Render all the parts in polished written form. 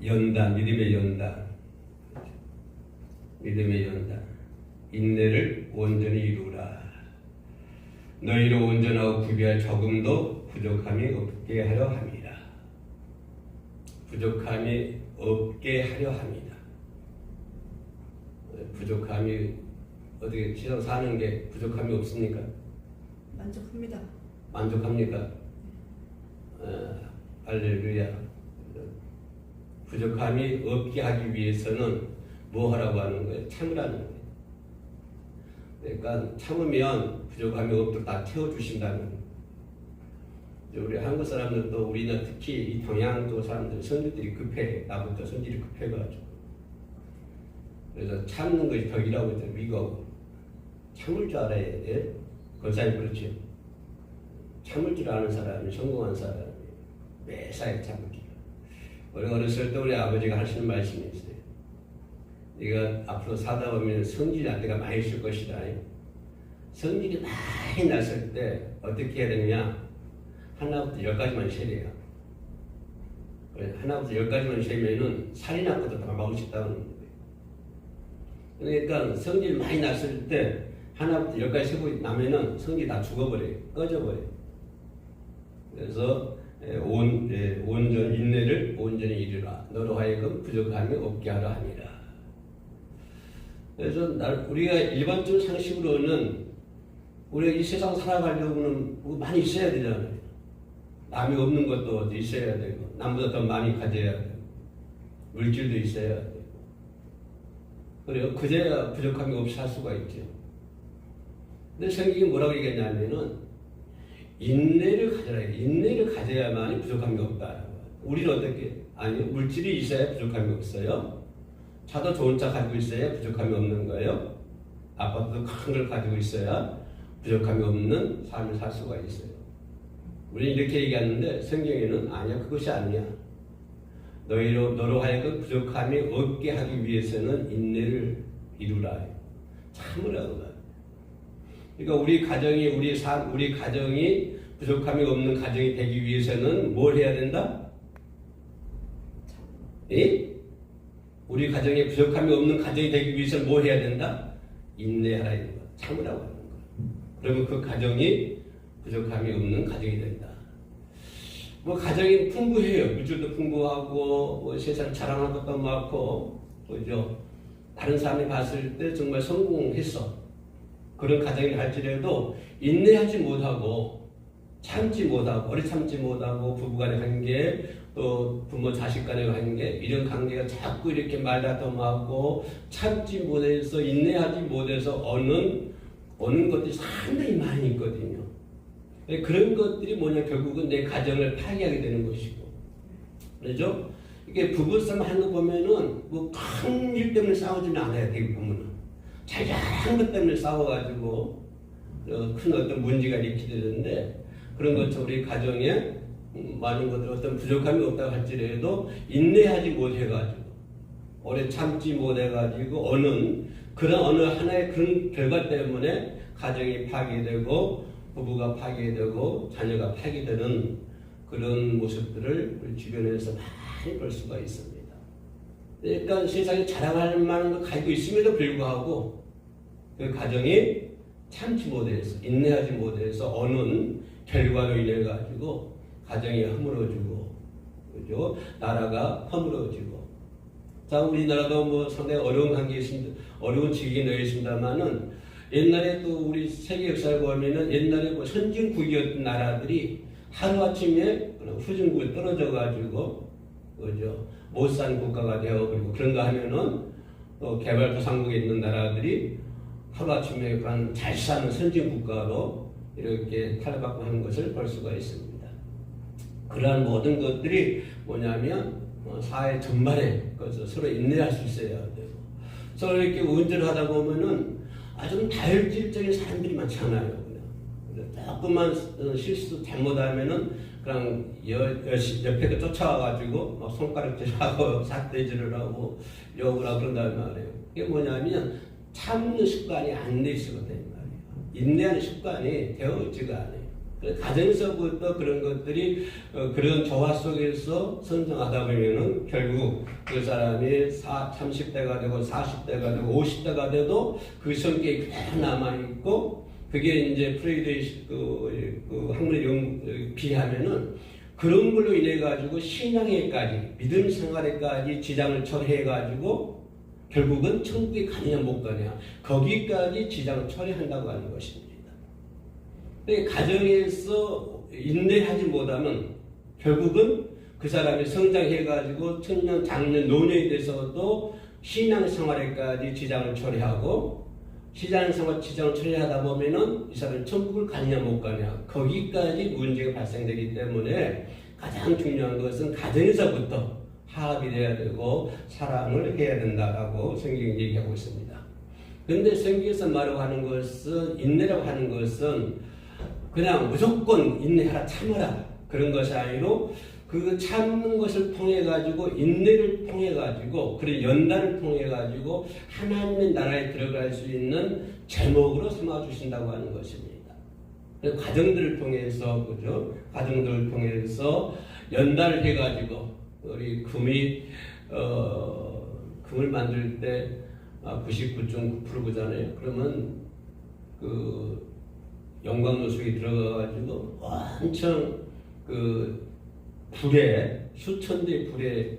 연단, 믿음의 연단, 믿음의 연단, 인내를 온전히 이루라. 너희로 온전하고 구비할 조금도 부족함이 없게 하려 함이라. 부족함이 없게 하려 합니다. 부족함이 어떻게 세상 사는 게 부족함이 없습니까? 만족합니다. 만족합니까? 할렐루야. 부족함이 없게 하기 위해서는 뭐 하라고 하는 거예요? 참으라는 거예요. 그러니까 참으면 부족함이 없도록 다 채워주신다는 거예요. 우리 한국 사람들도 우리는 특히 이 동양도 사람들 성질들이 급해. 나부터 성질이 급해가지고. 그래서 참는 것이 덕이라고 했더니 미국 참을 줄 알아야 돼. 권사님 그렇죠. 참을 줄 아는 사람이 성공한 사람이 매사에 참을 줄. 우리 어렸을 때 우리 아버지가 하시는 말씀이 있어요. 네가 앞으로 사다 보면 성질이 날 때가 많이 있을 것이다. 성질이 많이 났을 때 어떻게 해야 되느냐? 하나부터 10가지만 세래요. 하나부터 10가지만 세면은 살인한 것도 다 막을 수 있다는 거예요. 그러니까 성질 많이 났을 때 하나부터 10가지 세고 나면은 성질이 다 죽어버려요. 꺼져버려요. 그래서 온전 인내를 온전히 이루라. 너로 하여금 부족함이 없게 하라 함이라. 그래서 우리가 일반적 상식으로는 우리가 이 세상 살아가려고는 많이 있어야 되잖아요. 남이 없는 것도 있어야 되고 남보다 더 많이 가져야 되고 물질도 있어야 되고 그래요. 그제야 부족함이 없이 살 수가 있죠. 근데 성경이 뭐라고 얘기했냐면은 인내를 가져라. 인내를 가져야만이 부족함이 없다. 우리는 어떻게? 아니요. 물질이 있어야 부족함이 없어요. 차도 좋은 차 가지고 있어야 부족함이 없는 거예요. 아파트도 큰 걸 가지고 있어야 부족함이 없는 삶을 살 수가 있어요. 우리는 이렇게 얘기하는데 성경에는 아니야. 그것이 아니야. 너로 하여금 부족함이 없게 하기 위해서는 인내를 이루라. 참으라고 말이야. 그러니까 우리 가정이 부족함이 없는 가정이 되기 위해서는 뭘 해야 된다? 예? 우리 가정에 부족함이 없는 가정이 되기 위해서는 뭘 해야 된다? 인내하라 이런 거. 참으라고 하는 거. 그러면 그 가정이 부족함이 없는 가정이 된다. 뭐 가정이 풍부해요. 물질도 풍부하고 뭐 세상 자랑할 것도 많고 그죠? 다른 사람이 봤을 때 정말 성공했어. 그런 가정이 할지라도 인내하지 못하고 참지 못하고 오래 참지 못하고 부부간의 관계 또 부모 자식 간의 관계 이런 관계가 자꾸 이렇게 말다툼하고 참지 못해서 인내하지 못해서 오는 것들이 상당히 많이 있거든요. 그런 것들이 뭐냐 결국은 내 가정을 파괴하게 되는 것이고 그렇죠? 이게 부부싸움 하는 거 보면은 뭐 큰 일 때문에 싸우지는 않아요. 대부분은 자잘한 것 때문에 싸워가지고 큰 어떤 문제가 일으키는데 그런 것처럼 우리 가정에 많은 것들 어떤 부족함이 없다고 할지라도 인내하지 못해가지고 오래 참지 못해가지고 그런 어느 하나의 그런 결과 때문에 가정이 파괴되고 부부가 파괴되고 자녀가 파괴되는 그런 모습들을 우리 주변에서 많이 볼 수가 있습니다. 그러니까 세상에 자랑할 만한 걸 가지고 있음에도 불구하고 그 가정이 참지 못해서 인내하지 못해서 오는 결과로 인해 가지고 가정이 허물어지고 그죠? 나라가 허물어지고 자 우리나라도 뭐 상당히 어려운 관계에 있습니다. 어려운 지경에 놓여 있습니다만은 옛날에 또 우리 세계 역사를 보면은 옛날에 뭐 선진국이었던 나라들이 하루아침에 후진국에 떨어져 가지고 그죠? 못 산 국가가 되어버리고 그런가 하면은 또 개발도상국에 있는 나라들이 하루아침에 잘 사는 선진국가로 이렇게 탈바꿈 하는 것을 볼 수가 있습니다. 그러한 모든 것들이 뭐냐면 사회 전반에 서로 인내할 수 있어야 되고 서로 이렇게 운전하다 보면은 아주 다혈질적인 사람들이 많잖아요. 조금만 실수 잘못하면은 그냥 옆에 쫓아와가지고 막 손가락질하고 삿대질을 하고 욕을 하고 그런다는 말이에요. 이게 뭐냐면 참는 습관이 안 돼 있거든요. 인내하는 습관이 되어 있지가 않아요. 가정에서부터 그런 것들이 그런 조화 속에서 성장하다 보면은 결국 그 사람이 30대가 되고 40대가 되고 50대가 돼도 그 성격이 그대로 남아있고, 그게 이제 프레이드의 그 학문에 비하면은 그런 걸로 인해 가지고 신앙에까지, 믿음 생활에까지 지장을 초래해 가지고 결국은 천국에 가느냐 못 가느냐, 거기까지 지장을 초래한다고 하는 것입니다. 가정에서 인내하지 못하면 결국은 그 사람이 성장해가지고 청년, 장년, 노년이 돼서도 신앙생활에까지 지장을 초래하고, 신앙생활 지장을 초래하다 보면은 이 사람이 천국을 가느냐 못 가느냐, 거기까지 문제가 발생되기 때문에 가장 중요한 것은 가정에서부터 화합이 돼야 되고 사랑을 해야 된다라고 성경이 얘기하고 있습니다. 그런데 성경에서 말하고 하는 것은, 인내라고 하는 것은 그냥 무조건 인내하라, 참아라, 그런 것이 아니고 그 참는 것을 통해 가지고, 인내를 통해 가지고, 그런 연단을 통해 가지고 하나님의 나라에 들어갈 수 있는 제목으로 삼아 주신다고 하는 것입니다. 가정들을 통해서, 그죠? 가정들을 통해서 연단을 해 가지고, 우리 금을 만들 때 99.9%잖아요. 그러면 그 영광노숙이 들어가가지고 엄청 그 불에, 수천 대의 불에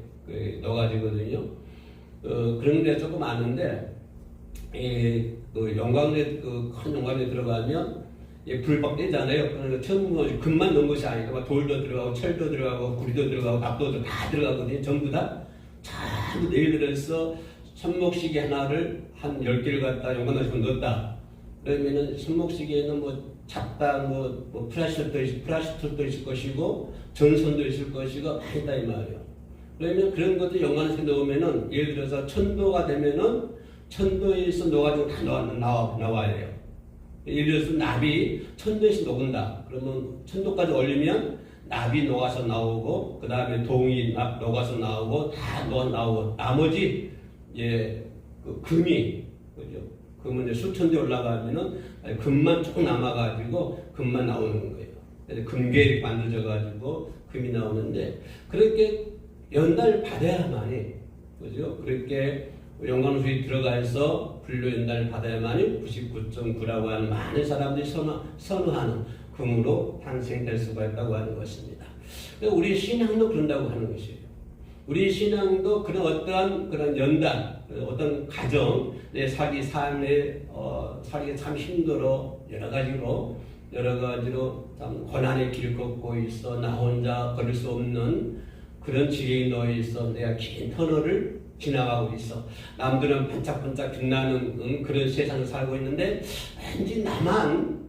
넣어가지거든요. 그런 데 조금 아는데, 그 영광에, 큰 영광에 들어가면 불 떼잖아요. 그러니까 처음 금만 넣은 것이 아니고 막 돌도 들어가고 철도 들어가고 구리도 들어가고 납도도 다 들어가거든요. 전부 다. 전부 예를 들어서 손목시계 하나를 한 10개를 갖다 영광노숙에 넣었다. 그러면은 손목시계에는 뭐 작다, 플라스틱도 있을 것이고, 전선도 있을 것이고, 많이 있다, 이 말이에요. 그러면 그런 것도 연관해서 넣으면은, 예를 들어서 천도가 되면은, 천도에서 넣어가지고 다 나와야 돼요. 예를 들어서 납이 천도에서 녹은다. 그러면 천도까지 올리면 납이 녹아서 나오고, 그 다음에 동이 녹아서 나오고, 다 나오고, 나머지, 그 금이, 그죠? 금은 이제 수천대 올라가면은 금만 조금 남아가지고 금만 나오는 거예요. 그래서 금괴를 만들어가지고 금이 나오는데, 그렇게 연단을 받아야만이, 그죠? 그렇게 영광노숙에 들어가서 불로 연단을 받아야만이 99.9라고 하는 많은 사람들이 선호하는 금으로 탄생될 수가 있다고 하는 것입니다. 우리 신앙도 그런다고 하는 것이에요. 우리 신앙도 그런 어떠한 그런 연단, 어떤 가정, 내 삶의 살기 참 힘들어, 여러 가지로 참 고난의 길을 걷고 있어, 나 혼자 걸을 수 없는 그런 지경에 놓여 있어, 내가 긴 터널을 지나가고 있어, 남들은 반짝반짝 빛나는 그런 세상을 살고 있는데 왠지 나만,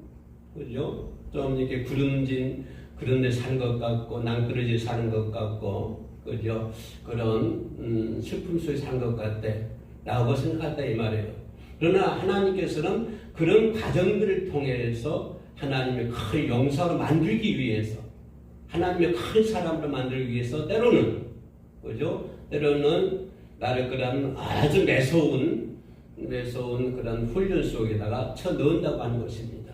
그죠? 좀 이렇게 구름진 그런 데 사는 것 같고, 낭떠러지에 사는 것 같고, 그죠? 그런 슬픔 속에 사는 것 같대 라고 생각했다, 이 말이에요. 그러나 하나님께서는 그런 과정들을 통해서 하나님의 큰 영사로 만들기 위해서, 하나님의 큰 사람으로 만들기 위해서 때로는, 그죠? 때로는 나를 그런 아주 매서운 그런 훈련 속에다가 쳐 넣는다고 하는 것입니다.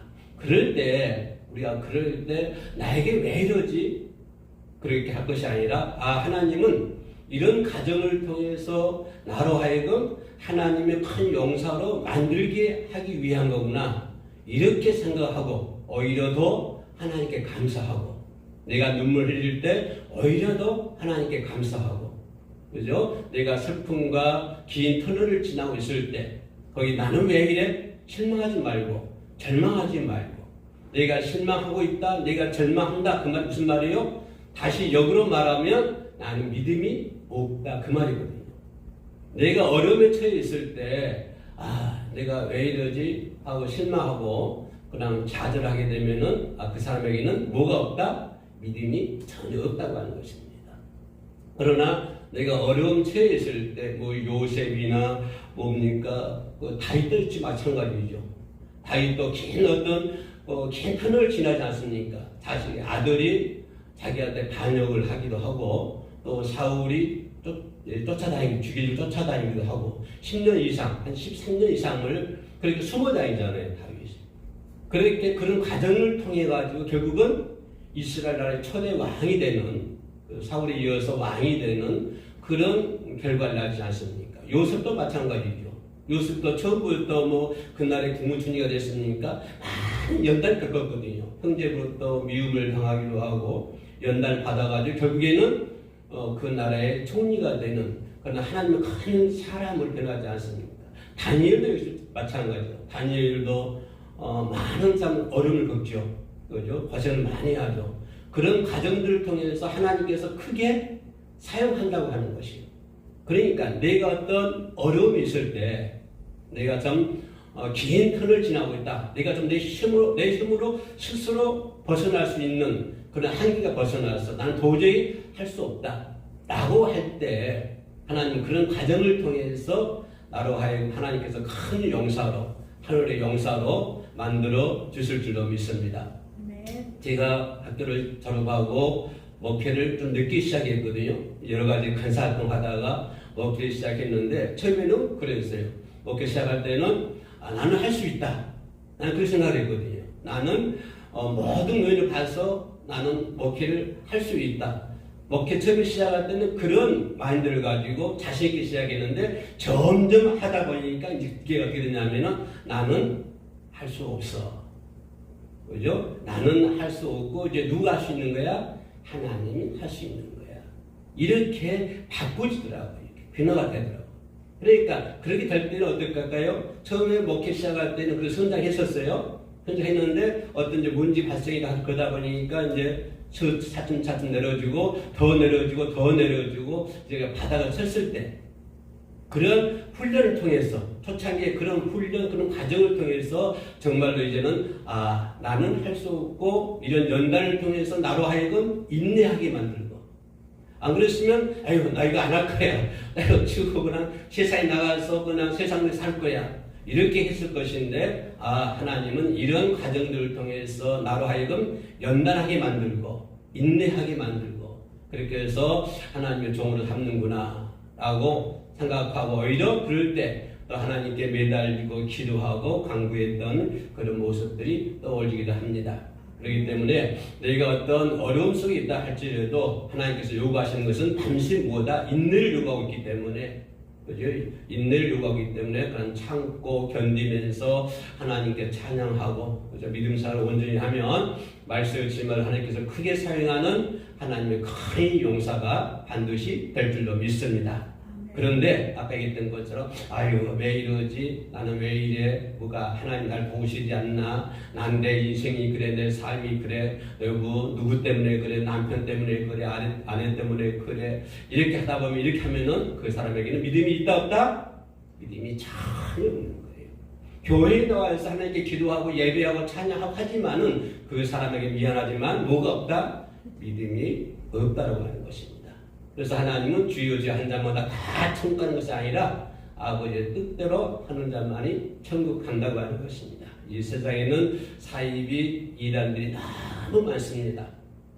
우리가 그럴 때 나에게 왜 이러지? 그렇게 할 것이 아니라, 하나님은 이런 과정을 통해서 나로 하여금 하나님의 큰 용사로 만들게 하기 위한 거구나, 이렇게 생각하고 오히려 더 하나님께 감사하고, 내가 눈물 흘릴 때 오히려 더 하나님께 감사하고, 그죠? 내가 슬픔과 긴 터널을 지나고 있을 때 거기 나는 왜 이래? 실망하지 말고 절망하지 말고, 내가 실망하고 있다, 내가 절망한다, 그 말 무슨 말이에요? 다시 역으로 말하면 나는 믿음이 없다, 그 말이거든요. 내가 어려움에 처해 있을 때 내가 왜 이러지 하고 실망하고 그냥 좌절하게 되면은 그 사람에게는 뭐가 없다? 믿음이 전혀 없다고 하는 것입니다. 그러나 내가 어려움 처해 있을 때 요셉이나 뭡니까 다윗도 있지 마찬가지죠. 다윗도 긴 터널을 지나지 않습니까? 자신의 아들이 자기한테 반역을 하기도 하고, 또 사울이 죽이기로 쫓아다니기도 하고, 10년 이상, 한 13년 이상을 그렇게 숨어 다니잖아요, 다윗이. 그렇게 그런 과정을 통해 가지고 결국은 이스라엘 나라의 초대 왕이 되는 사울에 이어서 왕이 되는 그런 결과를 낳지 않습니까? 요셉도 마찬가지죠. 요셉도 처음부터 뭐 그날의 국무총리가 됐으니까 많은 연단을 겪었거든요. 형제부터 미움을 당하기도 하고 연단을 받아가지고 결국에는 그 나라의 총리가 되는 그러나 하나님의 큰 사람을 변하지 않습니까? 다니엘도 역시 마찬가지죠. 다니엘도 많은 참 어려움을 겪죠. 그죠? 고생을 많이 하죠. 그런 과정들을 통해서 하나님께서 크게 사용한다고 하는 것이에요. 그러니까 내가 어떤 어려움이 있을 때 내가 좀 긴 턴을 지나고 있다. 내가 좀 내 힘으로 스스로 벗어날 수 있는 그런 한계가 벗어나서 나는 도저히 할 수 없다. 라고 할 때 하나님은 그런 과정을 통해서 나로 하여금 하나님께서 큰 용사로 하늘의 용사로 만들어 주실 줄로 믿습니다. 제가 학교를 졸업하고 목회를 좀 늦게 시작했거든요. 여러 가지 간사 활동하다가 목회를 시작했는데 처음에는 그랬어요. 목회 시작할 때는 나는 할 수 있다. 나는 그렇게 생각을 했거든요. 나는 모든 의뢰를 봐서 나는 목회를 할 수 있다. 목회 처음에 시작할 때는 그런 마인드를 가지고 자신 있게 시작했는데 점점 하다 보니까 이게 어떻게 되냐면은 나는 할 수 없어. 그죠? 나는 할 수 없고 이제 누가 할 수 있는 거야? 하나님이 할 수 있는 거야. 이렇게 바꾸지더라고요. 변화가 되더라고요. 그러니까 그렇게 될 때는 어떨까요? 처음에 목회 시작할 때는 그 성장했었어요. 성장했는데 어떤 이제 문제 발생이 그러다 보니까 이제 차츰차츰 내려주고 더 내려주고 더 내려주고 제가 바닥을 쳤을 때 그런 훈련을 통해서 초창기에 그런 훈련 그런 과정을 통해서 정말로 이제는 나는 할 수 없고 이런 연단을 통해서 나로 하여금 인내하게 만들고 안 그랬으면 아이고 나 이거 안 할 거야 나 이거 치우고 그냥 세상에 나가서 그냥 세상에 살 거야 이렇게 했을 것인데 하나님은 이런 과정들을 통해서 나로 하여금 연단하게 만들고 인내하게 만들고 그렇게 해서 하나님의 종으로 삼는구나 라고 생각하고 오히려 그럴 때 또 하나님께 매달리고 기도하고 간구했던 그런 모습들이 떠올리기도 합니다. 그렇기 때문에 너희가 어떤 어려움 속에 있다 할지라도 하나님께서 요구하시는 것은 반드시 무엇이다? 인내를 요구하고 있기 때문에 그죠? 인내를 요구하고 있기 때문에 그런 참고 견디면서 하나님께 찬양하고 그죠? 믿음사를 온전히 하면 말씀을 지만 하나님께서 크게 사용하는 하나님의 큰 용사가 반드시 될 줄로 믿습니다. 그런데 아까 얘기했던 것처럼 아유 왜 이러지? 나는 왜 이래? 뭐가 하나님 날 보시지 않나? 난 내 인생이 그래 내 삶이 그래 누구 때문에 그래 남편 때문에 그래 아내 때문에 그래 이렇게 하다 보면 이렇게 하면은 그 사람에게는 믿음이 있다 없다? 믿음이 전혀 없는 거예요. 교회에 나와서 하나님께 기도하고 예배하고 찬양하고 하지만은 그 사람에게 미안하지만 뭐가 없다? 믿음이 없다라고 하는 것입니다. 그래서 하나님은 주의오지 한 자마다 다 천국 가는 것이 아니라 아버지의 뜻대로 하는 자만이 천국 간다고 하는 것입니다. 이 세상에는 사이비 이단들이 너무 많습니다.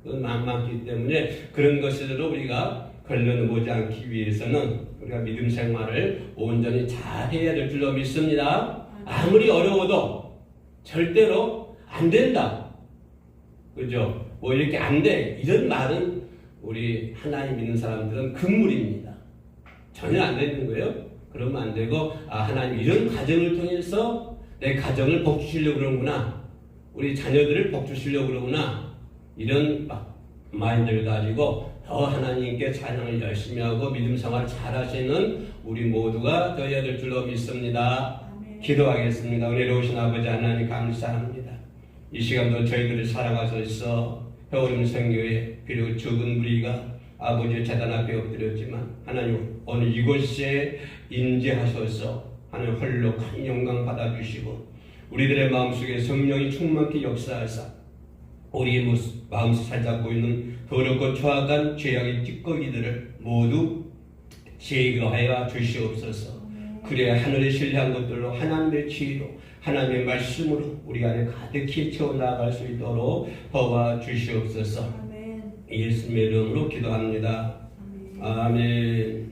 그건 많기 때문에 그런 것으로 우리가 걸러놓지 않기 위해서는 우리가 믿음 생활을 온전히 잘 해야 될 줄로 믿습니다. 아무리 어려워도 절대로 안 된다. 그죠? 뭐 이렇게 안 돼. 이런 말은 우리 하나님 믿는 사람들은 금물입니다. 전혀 안 되는 거예요. 그러면 안 되고 하나님 이런 과정을 통해서 내 가정을 복 주시려고 그러는구나. 우리 자녀들을 복 주시려고 그러구나. 이런 마인드를 가지고 더 하나님께 찬양을 열심히 하고 믿음 생활을 잘 하시는 우리 모두가 되어야 될 줄로 믿습니다. 아멘. 기도하겠습니다. 은혜로우신 아버지 하나님 감사합니다. 이 시간도 저희들을 사랑하셔서 겨울임 생교회 비록 적은 무리가 아버지의 재단 앞에 엎드렸지만 하나님 오늘 이곳에 인재하셔서 하나님 홀로 큰 영광 받아주시고 우리들의 마음속에 성령이 충만히 역사하사 우리의 마음속 살잡고 있는 더럽고 초악한 죄악의 찌꺼기들을 모두 제거하여 주시옵소서. 그래야 하늘에 신뢰한 것들로 하나님의 지혜로 하나님의 말씀으로 우리 안에 가득히 채워나갈 수 있도록 도와주시옵소서. 예수님의 이름으로 기도합니다. 아멘.